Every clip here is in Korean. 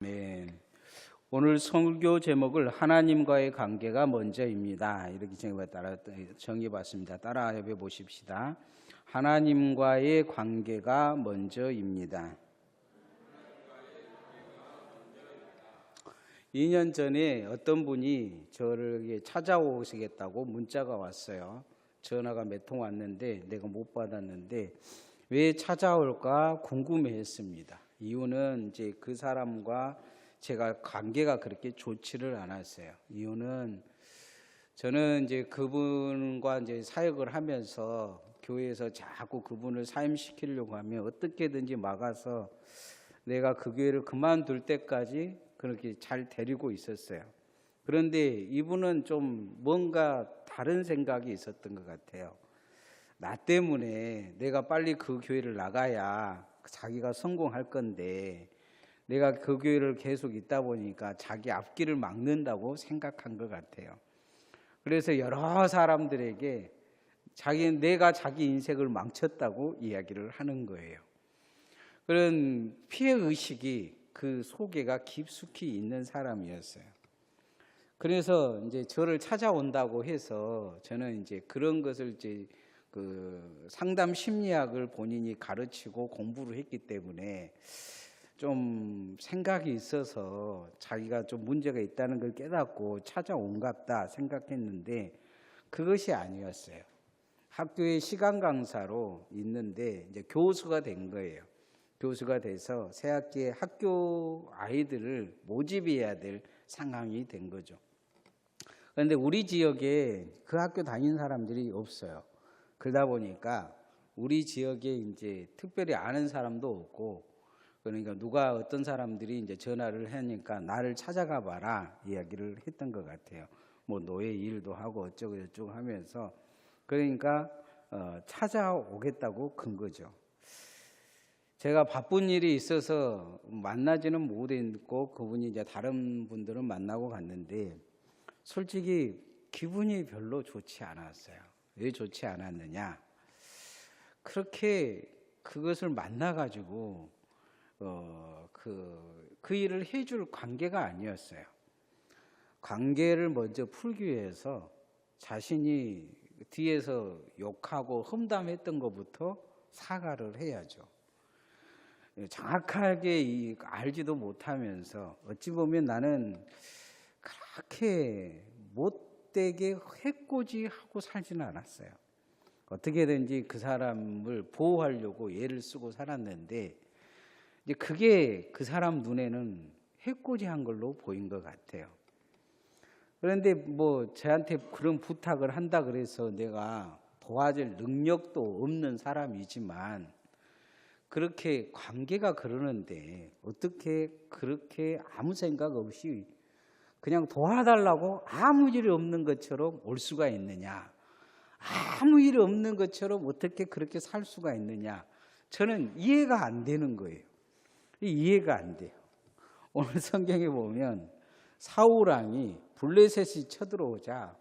네. 오늘 설교 제목을 하나님과의 관계가 먼저입니다. 이렇게 정해봤습니다. 따라 해봐 보십시다. 하나님과의 관계가 먼저입니다. 2년 전에 어떤 분이 저를 찾아오시겠다고 문자가 왔어요. 전화가 몇 통 왔는데 내가 못 받았는데 왜 찾아올까 궁금해했습니다. 이유는 이제 그 사람과 제가 관계가 그렇게 좋지를 않았어요. 이유는 저는 이제 그분과 이제 사역을 하면서 교회에서 자꾸 그분을 사임시키려고 하면 어떻게든지 막아서 내가 그 교회를 그만둘 때까지 그렇게 잘 데리고 있었어요. 그런데 이분은 좀 뭔가 다른 생각이 있었던 것 같아요. 나 때문에 내가 빨리 그 교회를 나가야 자기가 성공할 건데 내가 그 교회를 계속 있다 보니까 자기 앞길을 막는다고 생각한 것 같아요. 그래서 여러 사람들에게 내가 자기 인생을 망쳤다고 이야기를 하는 거예요. 그런 피해의식이 그 속에가 깊숙이 있는 사람이었어요. 그래서 이제 저를 찾아온다고 해서 저는 이제 그런 것을 이제 그 상담 심리학을 본인이 가르치고 공부를 했기 때문에 좀 생각이 있어서 자기가 좀 문제가 있다는 걸 깨닫고 찾아온 것 같다 생각했는데 그것이 아니었어요. 학교에 시간 강사로 있는데 이제 교수가 된 거예요. 교수가 돼서 새학기에 학교 아이들을 모집해야 될 상황이 된 거죠. 그런데 우리 지역에 그 학교 다니는 사람들이 없어요. 그러다 보니까 우리 지역에 이제 특별히 아는 사람도 없고, 그러니까 누가 어떤 사람들이 이제 전화를 하니까 나를 찾아가 봐라 이야기를 했던 것 같아요. 뭐 노예 일도 하고 어쩌고 저쩌고 하면서 그러니까 찾아오겠다고 큰 거죠. 제가 바쁜 일이 있어서 만나지는 못했고 그분이 이제 다른 분들은 만나고 갔는데 솔직히 기분이 별로 좋지 않았어요. 왜 좋지 않았느냐? 그렇게 그것을 만나가지고 그 일을 해줄 관계가 아니었어요. 관계를 먼저 풀기 위해서 자신이 뒤에서 욕하고 험담했던 것부터 사과를 해야죠. 정확하게 알지도 못하면서 어찌 보면 나는 그렇게 못되게 해코지하고 살지는 않았어요. 어떻게든지 그 사람을 보호하려고 애를 쓰고 살았는데 이제 그게 그 사람 눈에는 해코지한 걸로 보인 것 같아요. 그런데 뭐 저한테 그런 부탁을 한다 그래서 내가 도와줄 능력도 없는 사람이지만 그렇게 관계가 그러는데 어떻게 그렇게 아무 생각 없이 그냥 도와달라고 아무 일이 없는 것처럼 올 수가 있느냐? 아무 일이 없는 것처럼 어떻게 그렇게 살 수가 있느냐? 저는 이해가 안 되는 거예요. 이해가 안 돼요. 오늘 성경에 보면 사울왕이 블레셋이 쳐들어오자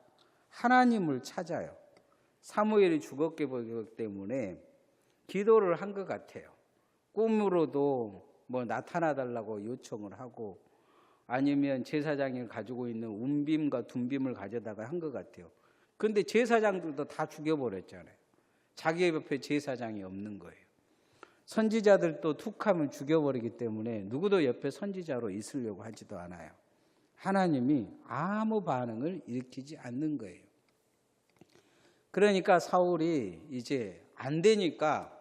하나님을 찾아요. 사무엘이 죽었기 때문에 기도를 한 것 같아요. 꿈으로도 뭐 나타나달라고 요청을 하고 아니면 제사장이 가지고 있는 운빔과 둔빔을 가져다가 한 것 같아요. 그런데 제사장들도 다 죽여버렸잖아요. 자기 옆에 제사장이 없는 거예요. 선지자들도 툭하면 죽여버리기 때문에 누구도 옆에 선지자로 있으려고 하지도 않아요. 하나님이 아무 반응을 일으키지 않는 거예요. 그러니까 사울이 이제 안 되니까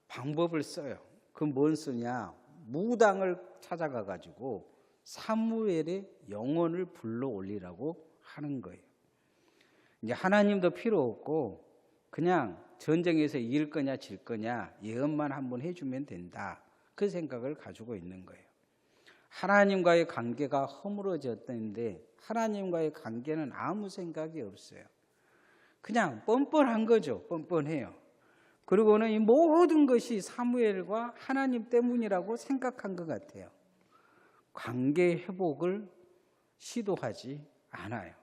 방법을 써요. 그럼 뭘 쓰냐? 무당을 찾아가 가지고 사무엘의 영혼을 불러 올리라고 하는 거예요. 이제 하나님도 필요 없고 그냥 전쟁에서 이길 거냐 질 거냐 예언만 한번 해주면 된다. 그 생각을 가지고 있는 거예요. 하나님과의 관계가 허물어졌는데 하나님과의 관계는 아무 생각이 없어요. 그냥 뻔뻔한 거죠. 뻔뻔해요. 그리고는 이 모든 것이 사무엘과 하나님 때문이라고 생각한 것 같아요. 관계 회복을 시도하지 않아요.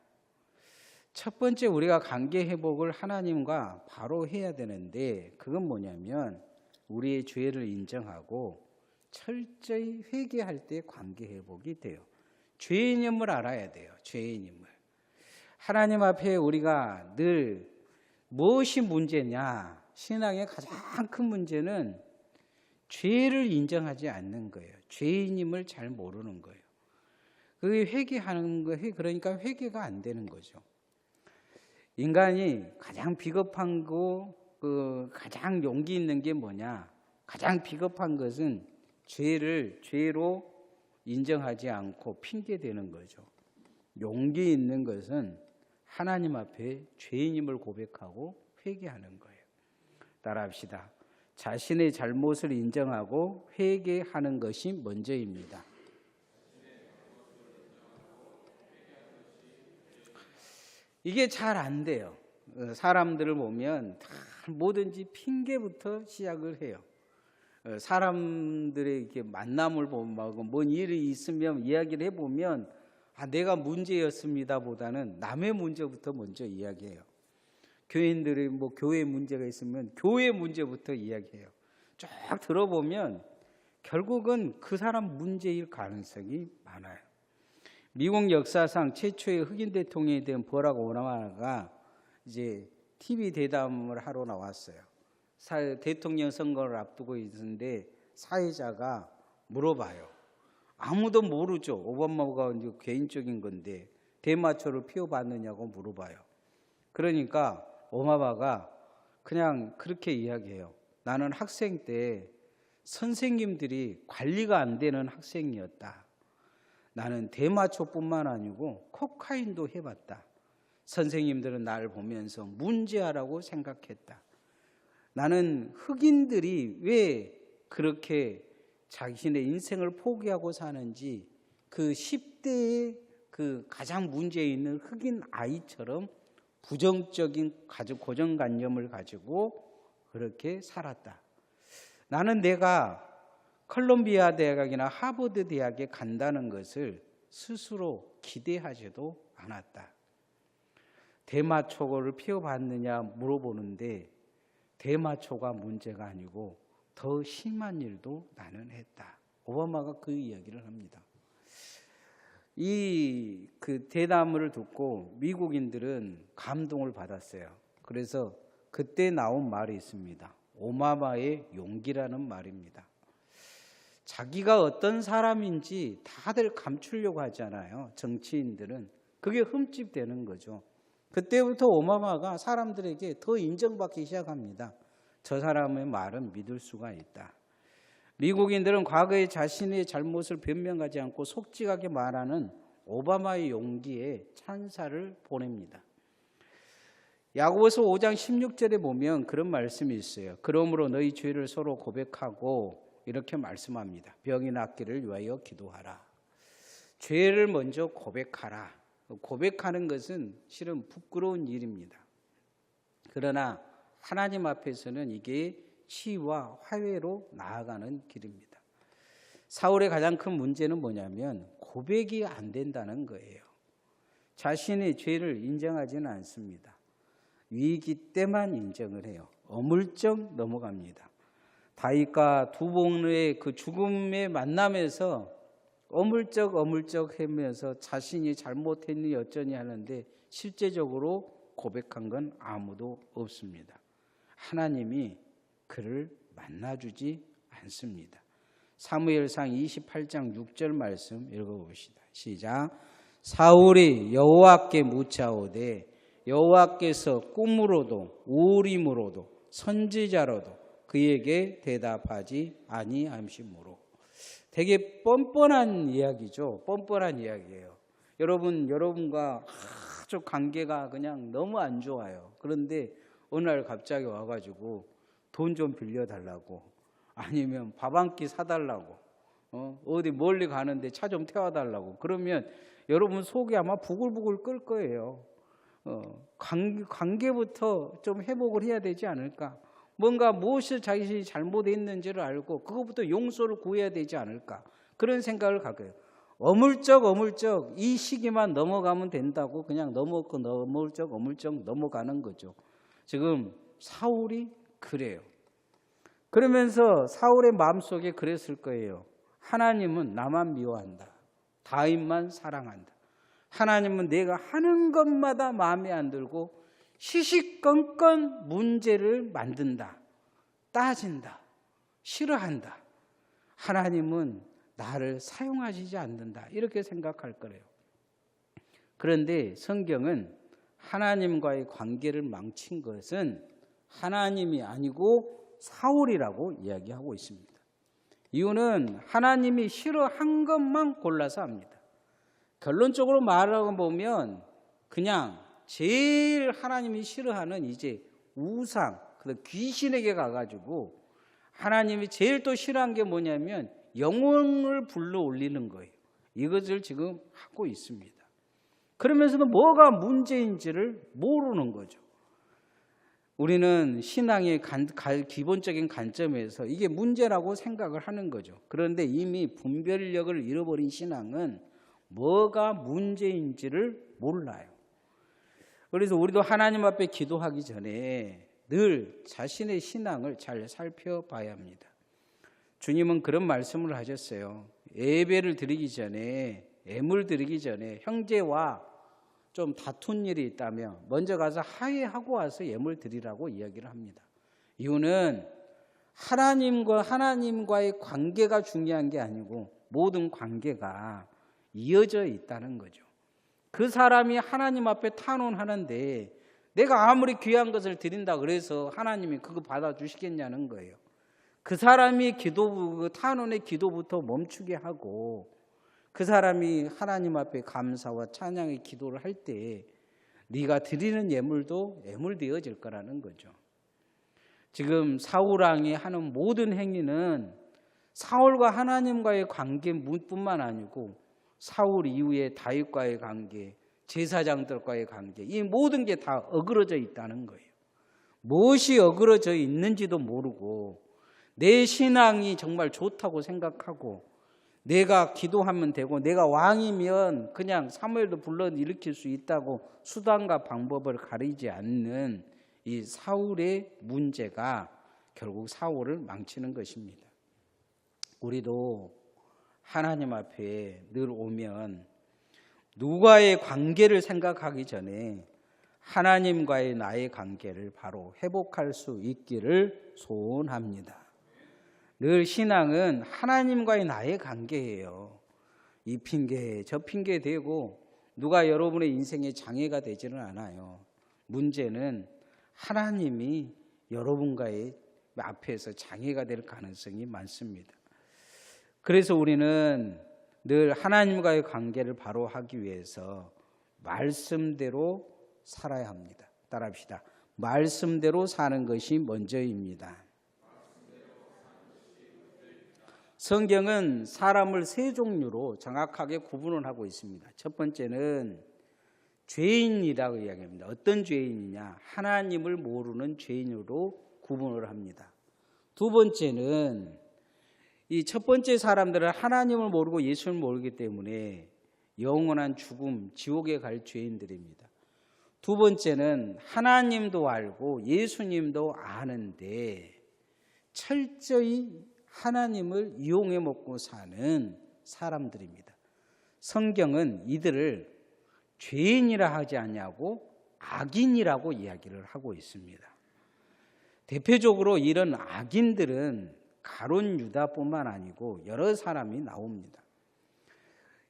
첫 번째 우리가 관계 회복을 하나님과 바로 해야 되는데 그건 뭐냐면 우리의 죄를 인정하고 철저히 회개할 때 관계 회복이 돼요. 죄인임을 알아야 돼요. 죄인임을. 하나님 앞에 우리가 늘 무엇이 문제냐? 신앙의 가장 큰 문제는 죄를 인정하지 않는 거예요. 죄인임을 잘 모르는 거예요. 그게 회개하는 거, 그러니까 회개가 안 되는 거죠. 인간이 가장 비겁한 거, 가장 용기 있는 게 뭐냐? 가장 비겁한 것은 죄로 인정하지 않고 핑계대는 거죠. 용기 있는 것은 하나님 앞에 죄인임을 고백하고 회개하는 거예요. 따라합시다. 자신의 잘못을 인정하고 회개하는 것이 먼저입니다. 이게 잘 안 돼요. 사람들을 보면 다 뭐든지 핑계부터 시작을 해요. 사람들의 이렇게 만남을 보면 뭔 일이 있으면 이야기를 해보면 내가 문제였습니다 보다는 남의 문제부터 먼저 이야기해요. 교인들이 교회 문제가 있으면 교회 문제부터 이야기해요. 쭉 들어보면 결국은 그 사람 문제일 가능성이 많아요. 미국 역사상 최초의 흑인 대통령이 된 버락 오바마가 이제 TV 대담을 하러 나왔어요. 대통령 선거를 앞두고 있는데 사회자가 물어봐요. 아무도 모르죠. 오바마가 이제 개인적인 건데 대마초를 피워봤느냐고 물어봐요. 그러니까 오바마가 그냥 그렇게 이야기해요. 나는 학생 때 선생님들이 관리가 안 되는 학생이었다. 나는 대마초뿐만 아니고 코카인도 해봤다. 선생님들은 나를 보면서 문제아라고 생각했다. 나는 흑인들이 왜 그렇게 자신의 인생을 포기하고 사는지 그 10대의 그 가장 문제 있는 흑인 아이처럼 부정적인 고정관념을 가지고 그렇게 살았다. 나는 내가 컬럼비아 대학이나 하버드 대학에 간다는 것을 스스로 기대하지도 않았다. 대마초를 피워봤느냐 물어보는데 대마초가 문제가 아니고 더 심한 일도 나는 했다. 오바마가 그 이야기를 합니다. 그 대담을 듣고 미국인들은 감동을 받았어요. 그래서 그때 나온 말이 있습니다. 오바마의 용기라는 말입니다. 자기가 어떤 사람인지 다들 감추려고 하잖아요. 정치인들은. 그게 흠집되는 거죠. 그때부터 오바마가 사람들에게 더 인정받기 시작합니다. 저 사람의 말은 믿을 수가 있다. 미국인들은 과거에 자신의 잘못을 변명하지 않고 솔직하게 말하는 오바마의 용기에 찬사를 보냅니다. 야고보서 5장 16절에 보면 그런 말씀이 있어요. 그러므로 너희 죄를 서로 고백하고 이렇게 말씀합니다. 병이 낫기를 위하여 기도하라. 죄를 먼저 고백하라. 고백하는 것은 실은 부끄러운 일입니다. 그러나 하나님 앞에서는 이게 치유와 화해로 나아가는 길입니다. 사울의 가장 큰 문제는 뭐냐면 고백이 안 된다는 거예요. 자신의 죄를 인정하지는 않습니다. 위기 때만 인정을 해요. 어물쩍 넘어갑니다. 다윗과 두 복류의 그 죽음의 만남에서 어물쩍 하면서 자신이 잘못했니 어쩌니 하는데 실제적으로 고백한 건 아무도 없습니다. 하나님이 그를 만나주지 않습니다. 사무엘상 28장 6절 말씀 읽어봅시다. 시작. 사울이 여호와께 묻자오되 여호와께서 꿈으로도 우림으로도 선지자로도 그에게 대답하지 아니하심으로. 되게 뻔뻔한 이야기죠. 뻔뻔한 이야기예요. 여러분과 아주 관계가 그냥 너무 안 좋아요. 그런데 어느 날 갑자기 와가지고 돈 좀 빌려달라고, 아니면 밥 한 끼 사달라고, 어디 멀리 가는데 차 좀 태워달라고. 그러면 여러분 속이 아마 부글부글 끓 거예요. 관계부터 좀 회복을 해야 되지 않을까? 뭔가 무엇을 자신이 잘못했는지를 알고 그것부터 용서를 구해야 되지 않을까? 그런 생각을 갖고요. 어물쩍 이 시기만 넘어가면 된다고 그냥 어물쩍 넘어가는 거죠. 지금 사울이 그래요. 그러면서 사울의 마음속에 그랬을 거예요. 하나님은 나만 미워한다. 다윗만 사랑한다. 하나님은 내가 하는 것마다 마음에 안 들고 시시건건 문제를 만든다. 따진다. 싫어한다. 하나님은 나를 사용하시지 않는다. 이렇게 생각할 거래요. 그런데 성경은 하나님과의 관계를 망친 것은 하나님이 아니고 사울이라고 이야기하고 있습니다. 이유는 하나님이 싫어한 것만 골라서 합니다. 결론적으로 말하고 보면 그냥 제일 하나님이 싫어하는 이제 우상, 귀신에게 가가지고 하나님이 제일 또 싫어한 게 뭐냐면 영혼을 불러 올리는 거예요. 이것을 지금 하고 있습니다. 그러면서도 뭐가 문제인지를 모르는 거죠. 우리는 신앙의 기본적인 관점에서 이게 문제라고 생각을 하는 거죠. 그런데 이미 분별력을 잃어버린 신앙은 뭐가 문제인지를 몰라요. 그래서 우리도 하나님 앞에 기도하기 전에 늘 자신의 신앙을 잘 살펴봐야 합니다. 주님은 그런 말씀을 하셨어요. 예배를 드리기 전에, 예물 드리기 전에 형제와 좀 다툰 일이 있다면 먼저 가서 화해하고 와서 예물 드리라고 이야기를 합니다. 이유는 하나님과의 관계가 중요한 게 아니고 모든 관계가 이어져 있다는 거죠. 그 사람이 하나님 앞에 탄원하는데 내가 아무리 귀한 것을 드린다 그래서 하나님이 그거 받아주시겠냐는 거예요. 그 사람이 탄원의 기도부터 멈추게 하고 그 사람이 하나님 앞에 감사와 찬양의 기도를 할 때 네가 드리는 예물도 예물되어질 거라는 거죠. 지금 사울 왕이 하는 모든 행위는 사울과 하나님과의 관계뿐만 아니고 사울 이후에 다윗과의 관계, 제사장들과의 관계, 이 모든 게 다 어그러져 있다는 거예요. 무엇이 어그러져 있는지도 모르고 내 신앙이 정말 좋다고 생각하고 내가 기도하면 되고 내가 왕이면 그냥 사무엘도 불러일으킬 수 있다고 수단과 방법을 가리지 않는 이 사울의 문제가 결국 사울을 망치는 것입니다. 우리도 하나님 앞에 늘 오면 누구와의 관계를 생각하기 전에 하나님과의 나의 관계를 바로 회복할 수 있기를 소원합니다. 늘 신앙은 하나님과의 나의 관계예요. 이 핑계 저 핑계 대고 누가 여러분의 인생에 장애가 되지는 않아요. 문제는 하나님이 여러분과의 앞에서 장애가 될 가능성이 많습니다. 그래서 우리는 늘 하나님과의 관계를 바로 하기 위해서 말씀대로 살아야 합니다. 따라합시다. 말씀대로 사는 것이 먼저입니다. 성경은 사람을 세 종류로 정확하게 구분을 하고 있습니다. 첫 번째는 죄인이라고 이야기합니다. 어떤 죄인이냐? 하나님을 모르는 죄인으로 구분을 합니다. 두 번째는 이 첫 번째 사람들은 하나님을 모르고 예수를 모르기 때문에 영원한 죽음, 지옥에 갈 죄인들입니다. 두 번째는 하나님도 알고 예수님도 아는데 철저히 하나님을 이용해 먹고 사는 사람들입니다. 성경은 이들을 죄인이라 하지 않냐고 악인이라고 이야기를 하고 있습니다. 대표적으로 이런 악인들은 가룟 유다뿐만 아니고 여러 사람이 나옵니다.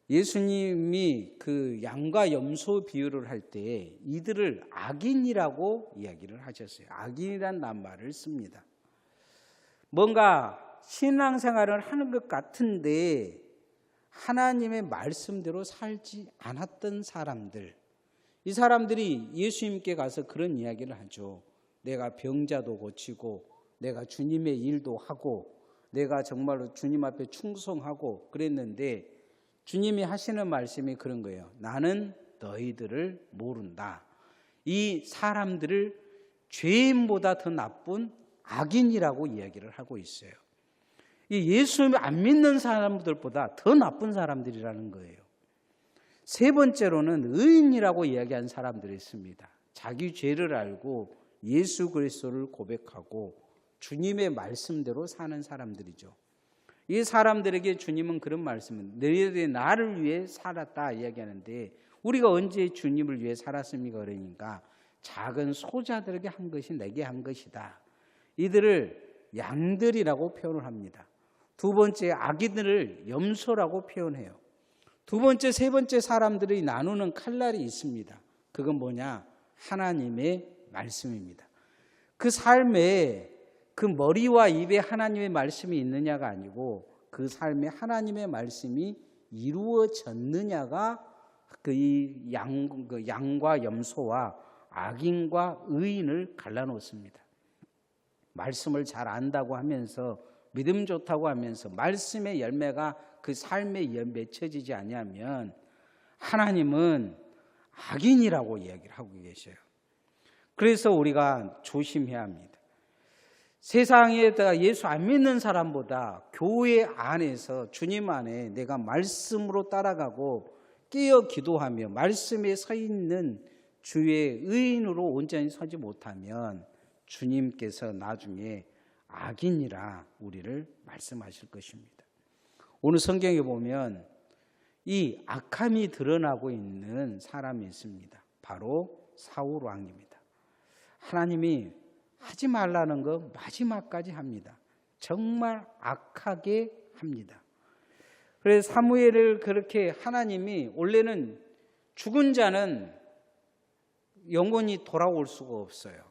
예수님이 그 양과 염소 비유를 할 때 이들을 악인이라고 이야기를 하셨어요. 악인이란 낱말을 씁니다. 뭔가 신앙생활을 하는 것 같은데 하나님의 말씀대로 살지 않았던 사람들, 이 사람들이 예수님께 가서 그런 이야기를 하죠. 내가 병자도 고치고 내가 주님의 일도 하고 내가 정말로 주님 앞에 충성하고 그랬는데 주님이 하시는 말씀이 그런 거예요. 나는 너희들을 모른다. 이 사람들을 죄인보다 더 나쁜 악인이라고 이야기를 하고 있어요. 이 예수님을 안 믿는 사람들보다 더 나쁜 사람들이라는 거예요. 세 번째로는 의인이라고 이야기한 사람들이 있습니다. 자기 죄를 알고 예수 그리스도를 고백하고 주님의 말씀대로 사는 사람들이죠. 이 사람들에게 주님은 그런 말씀을 너희들이 나를 위해 살았다 이야기하는데 우리가 언제 주님을 위해 살았습니까? 그러니까 작은 소자들에게 한 것이 내게 한 것이다. 이들을 양들이라고 표현을 합니다. 두 번째 아기들을 염소라고 표현해요. 두 번째, 세 번째 사람들이 나누는 칼날이 있습니다. 그건 뭐냐? 하나님의 말씀입니다. 그 삶에 그 머리와 입에 하나님의 말씀이 있느냐가 아니고 그 삶에 하나님의 말씀이 이루어졌느냐가 그 양과 염소와 악인과 의인을 갈라놓습니다. 말씀을 잘 안다고 하면서 믿음 좋다고 하면서 말씀의 열매가 그 삶에 맺혀지지 아니하면 하나님은 악인이라고 이야기를 하고 계셔요. 그래서 우리가 조심해야 합니다. 세상에다가 예수 안 믿는 사람보다 교회 안에서 주님 안에 내가 말씀으로 따라가고 깨어 기도하며 말씀에 서 있는 주의 의인으로 온전히 서지 못하면 주님께서 나중에 악인이라 우리를 말씀하실 것입니다. 오늘 성경에 보면 이 악함이 드러나고 있는 사람이 있습니다. 바로 사울 왕입니다. 하나님이 하지 말라는 거 마지막까지 합니다. 정말 악하게 합니다. 그래서 사무엘을 그렇게 하나님이 원래는 죽은 자는 영원히 돌아올 수가 없어요.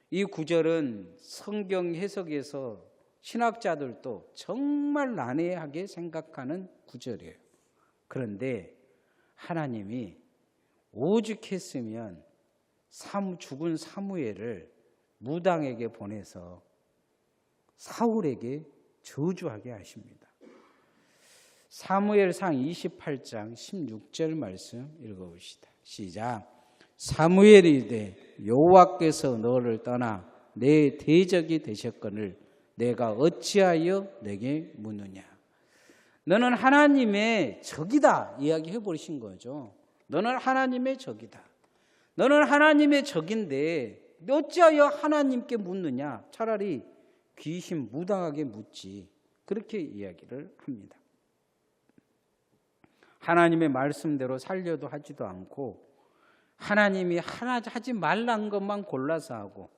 이 구절은 성경 해석에서 신학자들도 정말 난해하게 생각하는 구절이에요. 그런데 하나님이 오죽했으면 죽은 사무엘을 무당에게 보내서 사울에게 저주하게 하십니다. 사무엘상 28장 16절 말씀 읽어봅시다. 시작. 사무엘이 이르되 여호와께서 너를 떠나 내 대적이 되셨거늘 내가 어찌하여 내게 묻느냐. 너는 하나님의 적이다 이야기해 버리신 거죠. 너는 하나님의 적이다. 너는 하나님의 적인데 어찌하여 하나님께 묻느냐. 차라리 귀신 무당하게 묻지. 그렇게 이야기를 합니다. 하나님의 말씀대로 살려도 하지도 않고 하나님이 하지 말란 것만 골라서 하고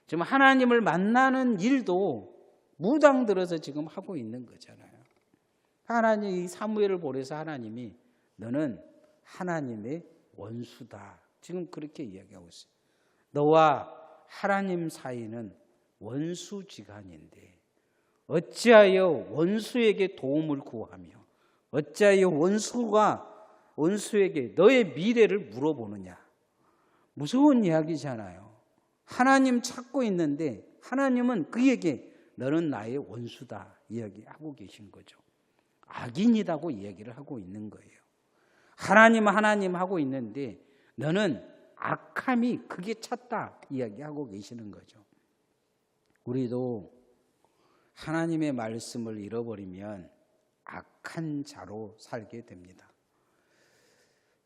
지금 하나님을 만나는 일도 무당 들어서 지금 하고 있는 거잖아요. 하나님 이 사무엘을 보내서 하나님이 너는 하나님의 원수다. 지금 그렇게 이야기하고 있어요. 너와 하나님 사이는 원수지간인데 어찌하여 원수에게 도움을 구하며 어찌하여 원수에게 너의 미래를 물어보느냐. 무서운 이야기잖아요. 하나님 찾고 있는데 하나님은 그에게 너는 나의 원수다 이야기하고 계신 거죠. 악인이라고 이야기를 하고 있는 거예요. 하나님 하고 있는데 너는 악함이 크게 찼다 이야기하고 계시는 거죠. 우리도 하나님의 말씀을 잃어버리면 악한 자로 살게 됩니다.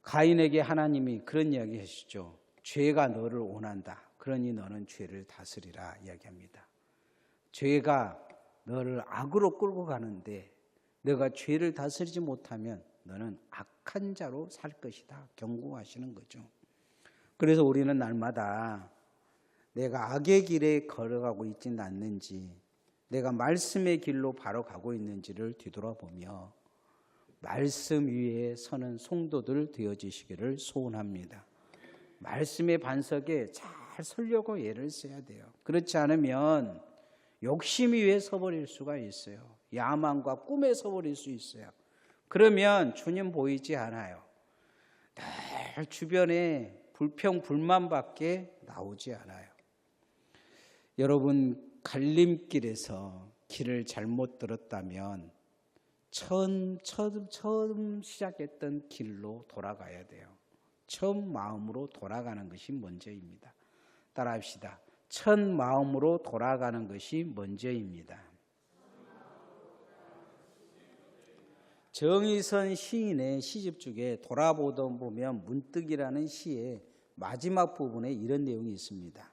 가인에게 하나님이 그런 이야기 하시죠. 죄가 너를 원한다. 그러니 너는 죄를 다스리라 이야기합니다. 죄가 너를 악으로 끌고 가는데 너가 죄를 다스리지 못하면 너는 악한 자로 살 것이다. 경고하시는 거죠. 그래서 우리는 날마다 내가 악의 길에 걸어가고 있지는 않는지 내가 말씀의 길로 바로 가고 있는지를 뒤돌아보며 말씀 위에 서는 성도들 되어지시기를 소원합니다. 말씀의 반석에 잘 서려고 애를 써야 돼요. 그렇지 않으면 욕심 위에 서버릴 수가 있어요. 야망과 꿈에 서버릴 수 있어요. 그러면 주님 보이지 않아요. 늘 주변에 불평, 불만밖에 나오지 않아요. 여러분 갈림길에서 길을 잘못 들었다면 처음 시작했던 길로 돌아가야 돼요. 처음 마음으로 돌아가는 것이 먼저입니다. 따라합시다. 첫 마음으로 돌아가는 것이 먼저입니다. 정의선 시인의 시집 중에 돌아보던 보면 문득이라는 시의 마지막 부분에 이런 내용이 있습니다.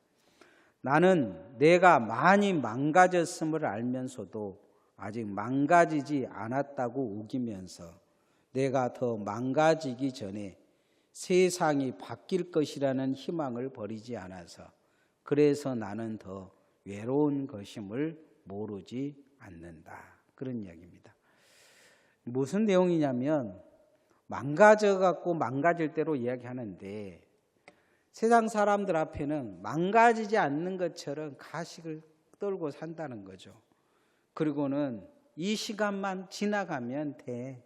나는 내가 많이 망가졌음을 알면서도 아직 망가지지 않았다고 우기면서 내가 더 망가지기 전에 세상이 바뀔 것이라는 희망을 버리지 않아서 그래서 나는 더 외로운 것임을 모르지 않는다. 그런 이야기입니다. 무슨 내용이냐면 망가져갖고 망가질 대로 이야기하는데 세상 사람들 앞에는 망가지지 않는 것처럼 가식을 떨고 산다는 거죠. 그리고는 이 시간만 지나가면 돼.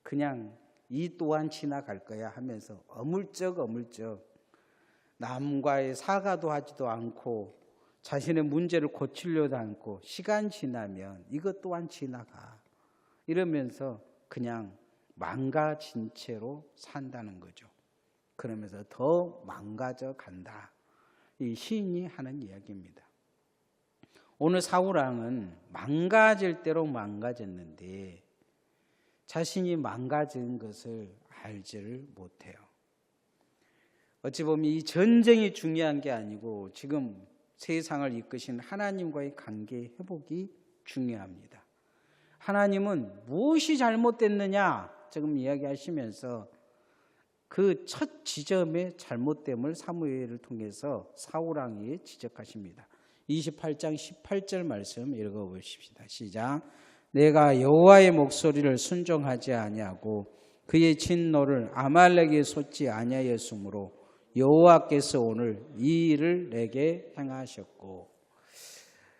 그냥 이 또한 지나갈 거야 하면서 어물쩍 남과의 사과도 하지도 않고 자신의 문제를 고치려도 않고 시간 지나면 이것 또한 지나가. 이러면서 그냥 망가진 채로 산다는 거죠. 그러면서 더 망가져 간다. 이 시인이 하는 이야기입니다. 오늘 사울왕은 망가질 대로 망가졌는데 자신이 망가진 것을 알지를 못해요. 어찌 보면 이 전쟁이 중요한 게 아니고 지금 세상을 이끄신 하나님과의 관계 회복이 중요합니다. 하나님은 무엇이 잘못됐느냐 지금 이야기하시면서 그 첫 지점의 잘못됨을 사무엘을 통해서 사울왕이 지적하십니다. 28장 18절 말씀 읽어보십시다. 시작. 내가 여호와의 목소리를 순종하지 아니하고 그의 진노를 아말렉에 쏟지 아니하였으므로 여호와께서 오늘 이 일을 내게 행하셨고,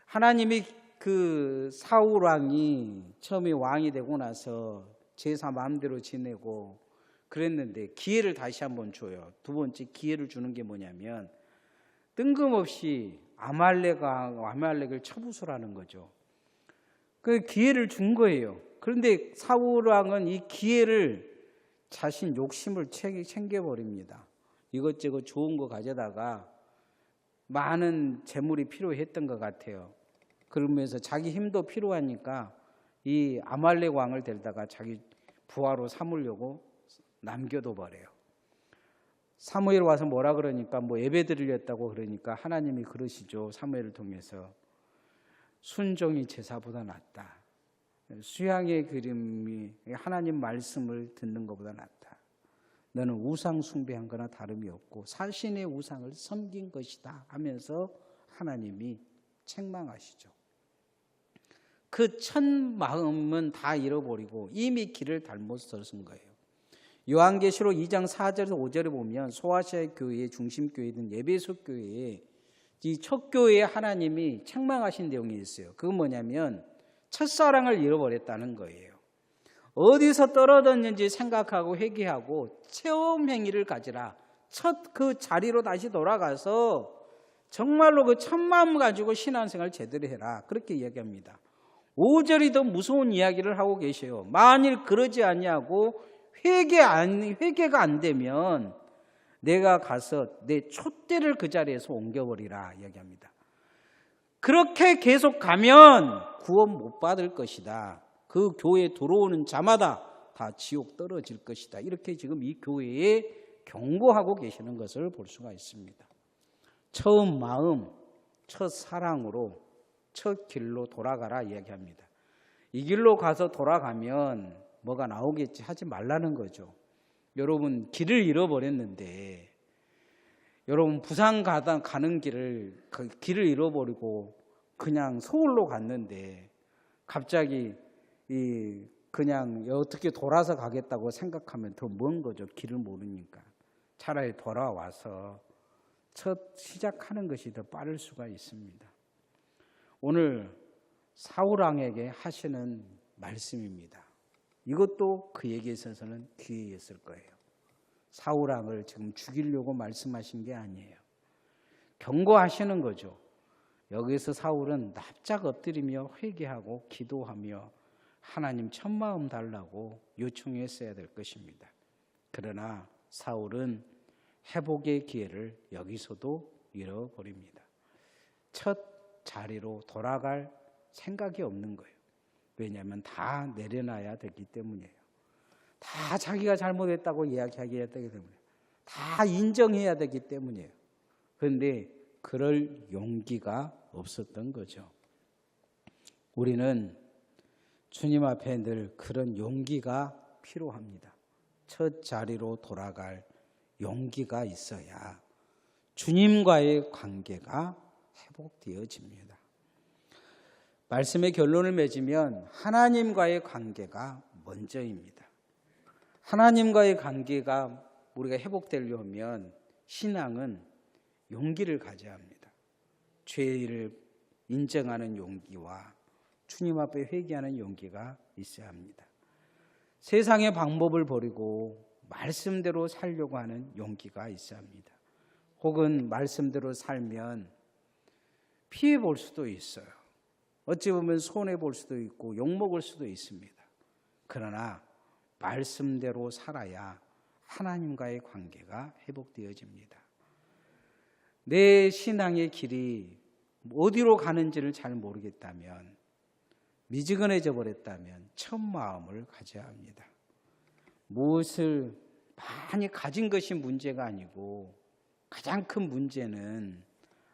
하나님이 그 사울 왕이 처음에 왕이 되고 나서 제사 마음대로 지내고 그랬는데 기회를 다시 한번 줘요. 두 번째 기회를 주는 게 뭐냐면 뜬금없이 아말렉을 쳐부수라는 거죠. 그 기회를 준 거예요. 그런데 사울 왕은 이 기회를 자신 욕심을 챙겨버립니다. 이것저것 좋은 거 가져다가 많은 재물이 필요했던 것 같아요. 그러면서 자기 힘도 필요하니까 이 아말렉 왕을 데려다가 자기 부하로 삼으려고 남겨둬 버려요. 사무엘 와서 뭐라 그러니까 뭐 예배 드리렸다고 그러니까 하나님이 그러시죠. 사무엘을 통해서 순종이 제사보다 낫다. 수양의 그림이 하나님 말씀을 듣는 것보다 낫다. 너는 우상 숭배한 거나 다름이 없고 사신의 우상을 섬긴 것이다 하면서 하나님이 책망하시죠. 그 첫 마음은 다 잃어버리고 이미 길을 잘못 서신 거예요. 요한계시록 2장 4절에서 5절에 보면 소아시아 교회의 중심교회든 예배소 교회에 이 첫 교회에 하나님이 책망하신 내용이 있어요. 그건 뭐냐면 첫사랑을 잃어버렸다는 거예요. 어디서 떨어졌는지 생각하고 회개하고 체험 행위를 가지라. 첫 그 자리로 다시 돌아가서 정말로 그 첫 마음 가지고 신앙생활 제대로 해라. 그렇게 이야기합니다. 5절이 더 무서운 이야기를 하고 계셔요. 만일 그러지 아니하고 회개가 안 되면 내가 가서 내 촛대를 그 자리에서 옮겨버리라 이야기합니다. 그렇게 계속 가면 구원 못 받을 것이다. 그 교회에 들어오는 자마다 다 지옥 떨어질 것이다. 이렇게 지금 이 교회에 경고하고 계시는 것을 볼 수가 있습니다. 처음 마음, 첫 사랑으로 첫 길로 돌아가라 이야기합니다. 이 길로 가서 돌아가면 뭐가 나오겠지 하지 말라는 거죠. 여러분 길을 잃어버렸는데 여러분 부산 가는 그 길을 잃어버리고 그냥 서울로 갔는데 갑자기 그냥 어떻게 돌아서 가겠다고 생각하면 더 먼 거죠. 길을 모르니까. 차라리 돌아와서 첫 시작하는 것이 더 빠를 수가 있습니다. 오늘 사울왕에게 하시는 말씀입니다. 이것도 그에게 있어서는 기회였을 거예요. 사울왕을 지금 죽이려고 말씀하신 게 아니에요. 경고하시는 거죠. 여기서 사울은 납작 엎드리며 회개하고 기도하며 하나님 첫마음 달라고 요청했어야 될 것입니다. 그러나 사울은 회복의 기회를 여기서도 잃어버립니다. 첫 자리로 돌아갈 생각이 없는 거예요. 왜냐하면 다 내려놔야 되기 때문이에요. 다 자기가 잘못했다고 이야기해야 되기 때문에 다 인정해야 되기 때문이에요. 그런데 그럴 용기가 없었던 거죠. 우리는 주님 앞에 늘 그런 용기가 필요합니다. 첫 자리로 돌아갈 용기가 있어야 주님과의 관계가 회복되어집니다. 말씀의 결론을 맺으면 하나님과의 관계가 먼저입니다. 하나님과의 관계가 우리가 회복되려면 신앙은 용기를 가져야 합니다. 죄를 인정하는 용기와 주님 앞에 회개하는 용기가 있어야 합니다. 세상의 방법을 버리고 말씀대로 살려고 하는 용기가 있어야 합니다. 혹은 말씀대로 살면 피해 볼 수도 있어요. 어찌 보면 손해 볼 수도 있고 욕먹을 수도 있습니다. 그러나 말씀대로 살아야 하나님과의 관계가 회복되어집니다. 내 신앙의 길이 어디로 가는지를 잘 모르겠다면, 미지근해져 버렸다면 첫 마음을 가져야 합니다. 무엇을 많이 가진 것이 문제가 아니고 가장 큰 문제는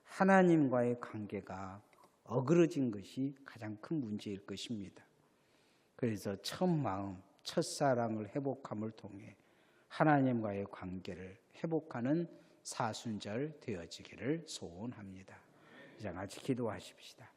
하나님과의 관계가 어그러진 것이 가장 큰 문제일 것입니다. 그래서 첫 마음, 첫사랑을 회복함을 통해 하나님과의 관계를 회복하는 사순절 되어지기를 소원합니다. 이제 같이 기도하십시다.